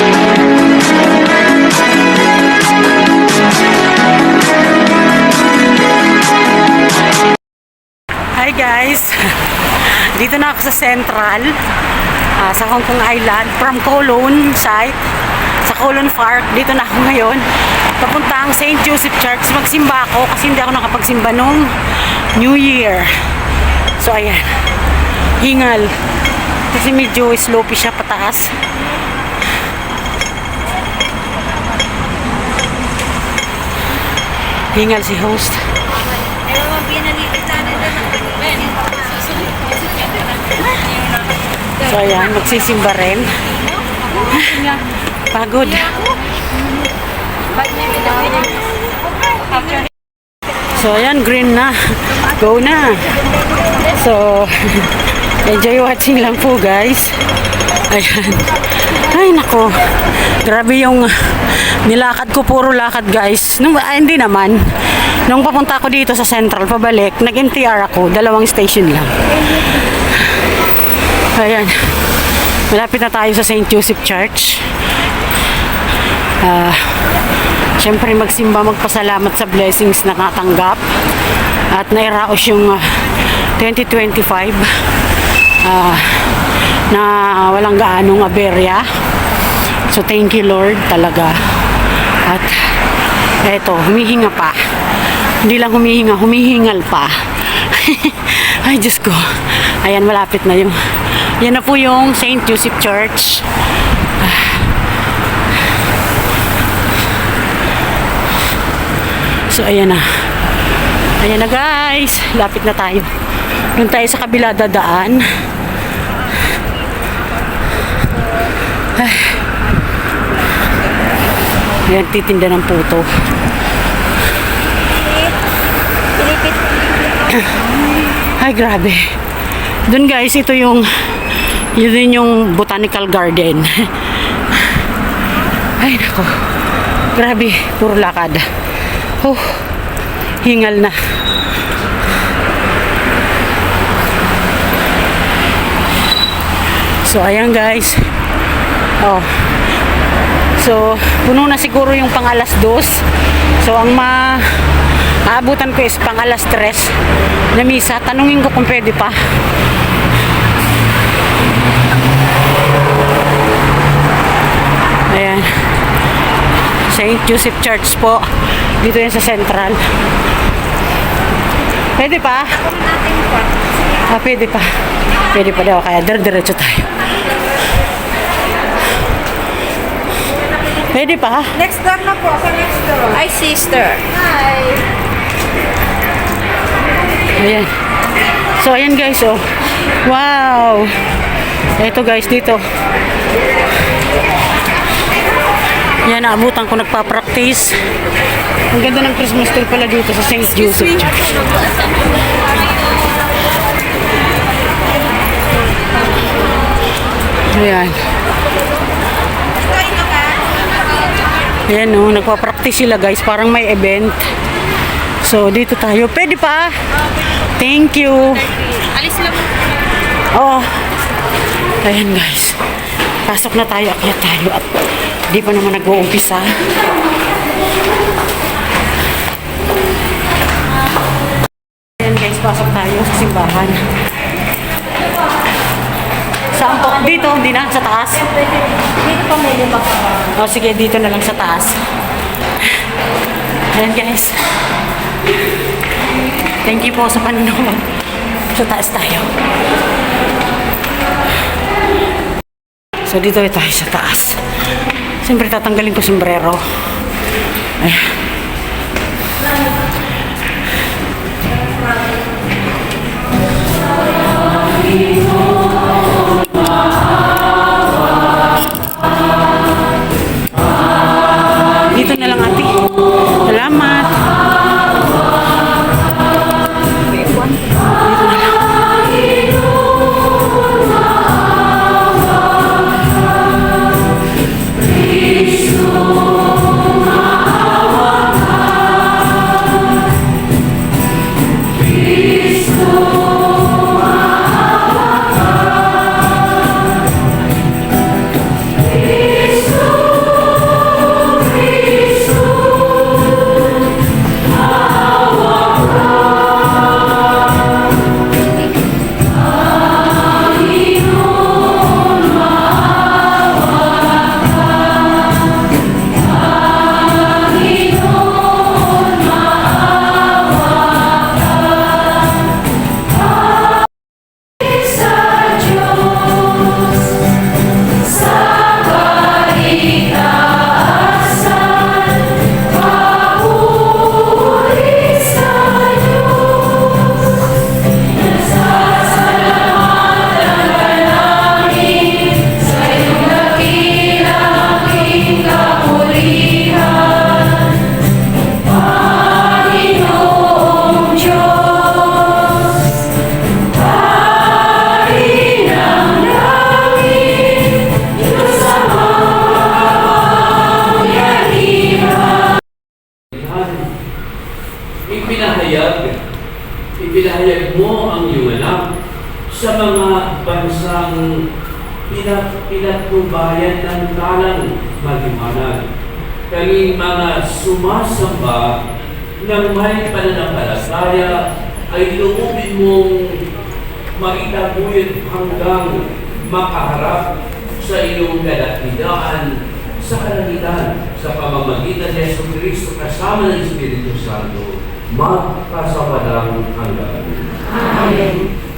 Hi guys! Dito na ako sa Central, sa Hong Kong Island, from Kowloon site, sa Kowloon Park. Dito na ako ngayon. Papunta ang St. Joseph Church. Magsimba ako kasi hindi ako nakapagsimba nung New Year. So ayan, hingal. Kasi medyo slopey siya pataas. Hingal si host. So ayan, magsisimba rin. Pagod. So ayan, green na. Go na. So enjoy watching lang po guys. Ayan. Ay nako. Grabe yung nilakad ko, puro lakad guys. Hindi naman. Nung papunta ako dito sa Central pabalik, nag-MTR ako, 2 station lang. Ayan. Malapit na tayo sa St. Joseph Church. Siyempre magsimba, magpasalamat sa blessings na natanggap at nairaos yung 2025 na walang gaanong aberya. So thank you Lord talaga. At eto, humihinga pa. Hindi lang humihinga, humihingal pa. Ay Diyos ko. Ayan, malapit na yung yan na po yung St. Joseph Church. So ayan na. Ayan na guys. Lapit na tayo. Doon tayo sa kabila dadaan. Ayan, titinda ng puto. Ay grabe. Doon guys, ito yung yun din yung botanical garden. Ay nako. Grabe, puro lakad. Hingal na. So ayan guys. So puno na siguro yung pang alas 2. So ang aabutan ko is pang alas 3 na misa. Tanungin ko kung pwede pa. Ayan. St. Joseph Church po. Dito yan sa Central. Pwede pa? Pwede pa. Pwede pa daw. Kaya diretso tayo. Pwede pa? Next door na po. Sa next door. Hi, sister. Hi. Ayan. So, ayan guys, oh. Wow. Ito guys, dito. Yan, naabutan ko nagpa-practice. Ang ganda ng Christmas tree pala dito sa St. Joseph Church. Ayan. Ayan, oh. Nagpa-practice sila guys. Parang may event. So, dito tayo. Pwede pa? Thank you. Alis lang. Oo. Ayan guys. Pasok na tayo. Akyat tayo. At di pa naman nag-uumpisa. Ayan guys. Pasok tayo sa simbahan. Saan po? Dito. Hindi na. Sa taas. Dito pa may lima pa. O sige. Dito na lang sa taas. Ayan guys. Thank you po sa panonood. Sa taas tayo. So dito tayo sa taas. Siyempre tatanggalin ko sombrero. Ayan. Dito na lang ate. Salamat. sa mga bansang pinatnubayan ng talang maliwanag. Kaming mga sumasamba ng may pananampalataya ay luubin mong maitaguyod hanggang makaharap sa iyong kalakidaan sa kalangitan sa pamamagitan ni Yesu Cristo kasama ng Espiritu Santo magkasawalang hanggan. Amen.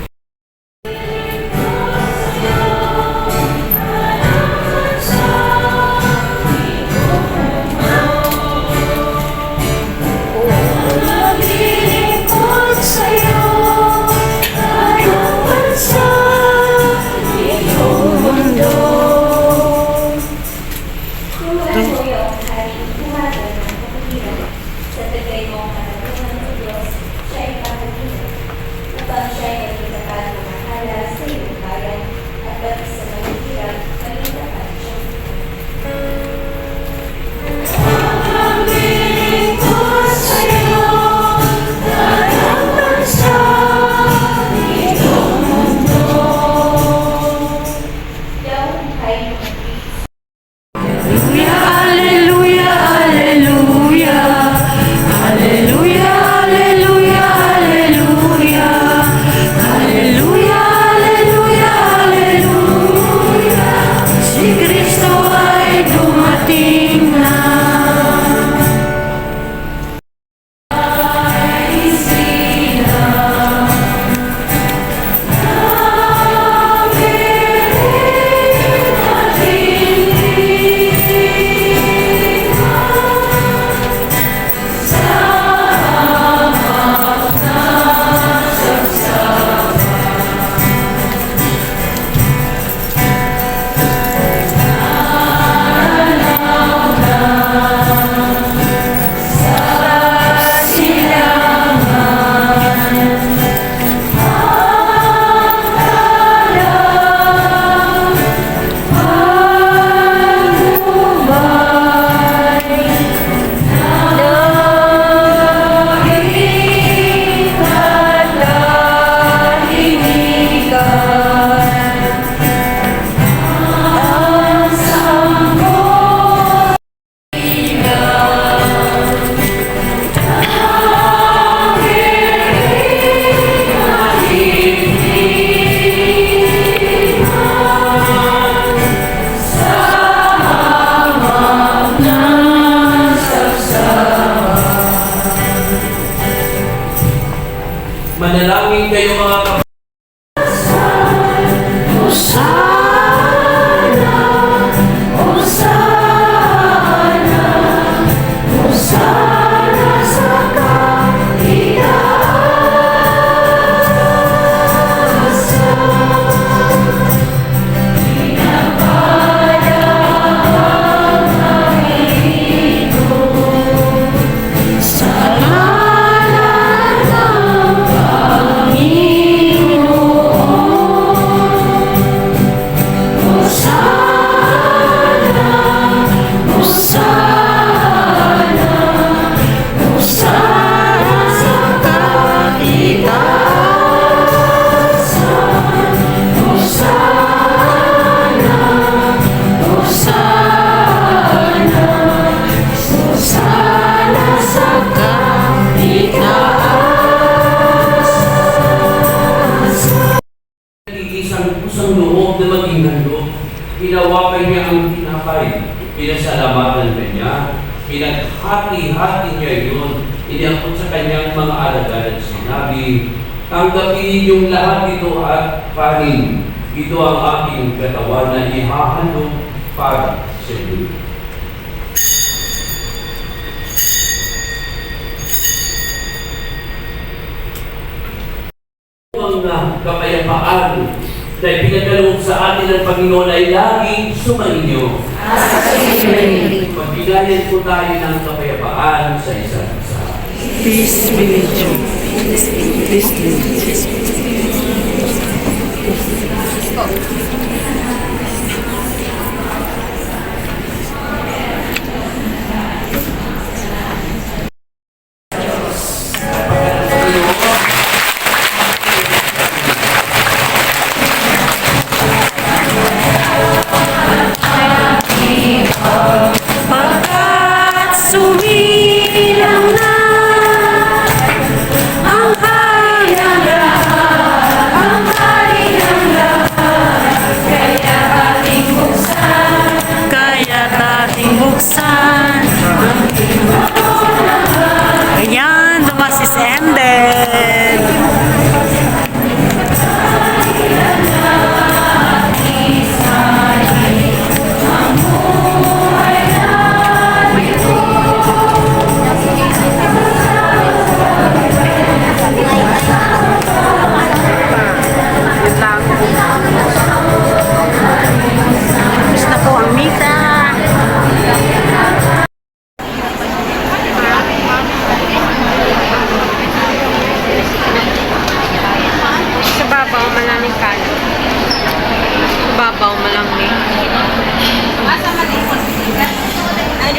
Manalangin kayo mga kapatid. Isang loob na maging handog. Hinawakan niya ang tinapay. Pinasalamatan niya. Pinaghati-hati niya yun. Iniangkot sa kanyang mga alagad at sinabi, tanggapin ninyong lahat ito at kanin. Ito ang aking katawan na ihahandog para sa inyo. Ang kapayapaan na ipinagkaloob sa atin ng Panginoon ay laging sumainyo. Magbigayan po tayo ng kapayapaan sa isa't isa. Peace be with you. Peace be with you.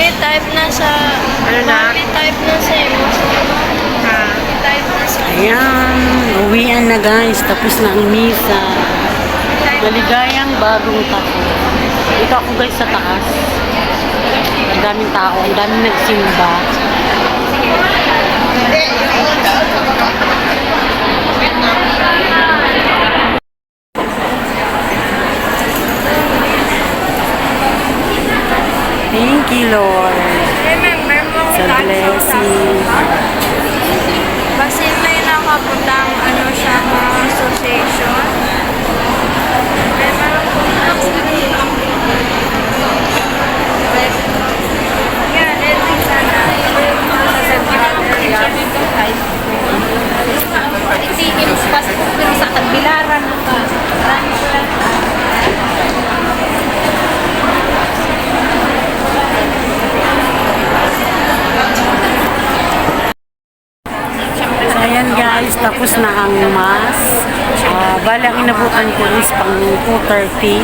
Mami, type na sa... Ano na? Mami, type na sa iyo. Type na sa... Ayan, uwian na guys. Tapos na ang misa. Maligayang bagong taon. Dito ako guys sa taas. Ang daming tao, ang daming nagsimba. Thank you, Lord, Remember mo sa blessing. Kasi may nakaputang ano siya mga association. Yeah, every sana. Itigil pas pero sa Tagbilaran ka. So, ayan guys, tapos na ang mass. Bali, ang inabutan ko is pang 2:30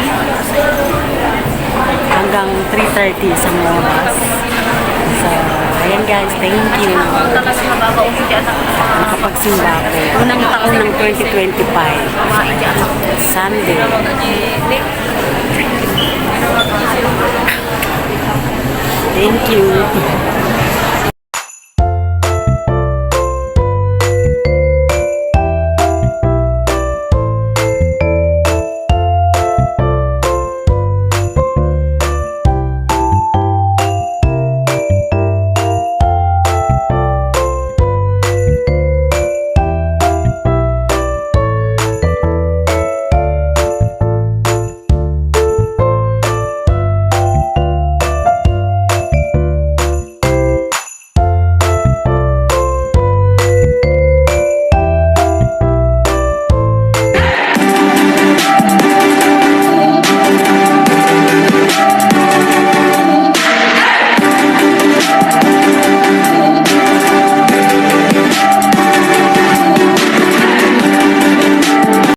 hanggang 3:30 sa oras. So, ayan guys, thank you. Nakapagsimba ako. Unang taon ng 2025. Sunday. Thank you.